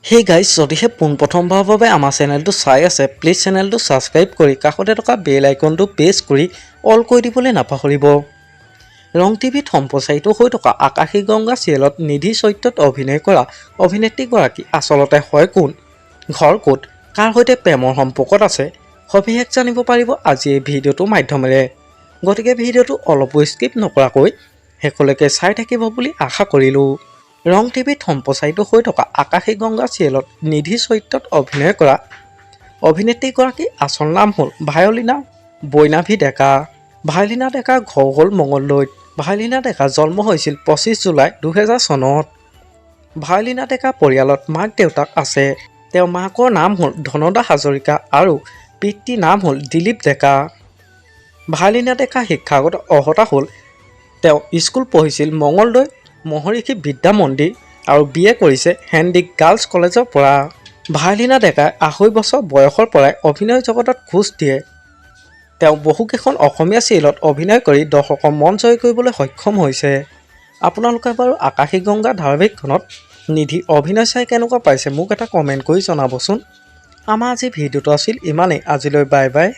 Hey guys, যদিহে পোনপ্ৰথমবাৰৰ বাবে আমাৰ চেনেলটো চাই আছে, প্লিজ চেনেলটো সাবস্ক্ৰাইব কৰি কাষতে থকা বেল আইকনটো প্ৰেছ কৰি অল কৰি দিবলৈ নাপাহৰিব। ৰং টিভিত সম্প্ৰচাৰিত হৈ থকা আকাশী গংগা চিৰিয়েলত নিধি চৰিত্ৰত অভিনয় কৰা অভিনেত্ৰীগৰাকী আচলতে হয় কোন, ঘৰ ক'ত, কাৰ সৈতে প্ৰেমৰ সম্পৰ্কত আছে, সবিশেষ জানিব পাৰিব আজি এই ভিডিঅ'টোৰ মাধ্যমেৰে। গতিকে ভিডিঅ'টো অলপো স্কিপ নকৰাকৈ শেষলৈকে চাই থাকিব বুলি আশা কৰিলোঁ। ৰং টিভিত সম্প্ৰচাৰিত হৈ থকা আকাশী গংগা চিৰিয়েলত নিধি চৰিত্ৰত অভিনয় কৰা অভিনেত্ৰীগৰাকীৰ আচল নাম হ'ল ভায়লিনা বৈনাভি ডেকা। ভায়লিনা ডেকাৰ ঘৰ হ'ল মঙলদৈত। ভায়লিনা ডেকা জন্ম হৈছিল 25 জুলাই 2000 চনত। ভায়লিনা ডেকা পৰিয়ালত মাক দেউতাক আছে। তেওঁৰ মাকৰ নাম হ'ল ধনদা হাজৰিকা আৰু পিতৃৰ নাম হ'ল দিলীপ ডেকা। ভায়লিনা ডেকা শিক্ষাগত অৰ্হতা হ'ল তেওঁ স্কুল পঢ়িছিল মঙলদৈ মহৰ্ষি বিদ্যা মন্দিৰ আৰু BA কৰিছে হেণ্ডিক গাৰ্লছ কলেজৰ পৰা। ভায়লিনা ডেকাই 2.5 বছৰ বয়সৰ পৰাই অভিনয় জগতত খোজ দিয়ে। তেওঁ বহুকেইখন অসমীয়া চিৰিয়েলত অভিনয় কৰি দৰ্শকৰ মন জয় কৰিবলৈ সক্ষম হৈছে। আপোনালোকে বাৰু আকাশী গংগা ধাৰাবাহিকখনত নিধি অভিনয় চাই কেনেকুৱা পাইছে মোক এটা কমেণ্ট কৰি জনাবচোন। আমাৰ আজি ভিডিঅ'টো আছিল ইমানেই। আজিলৈ বাই বাই।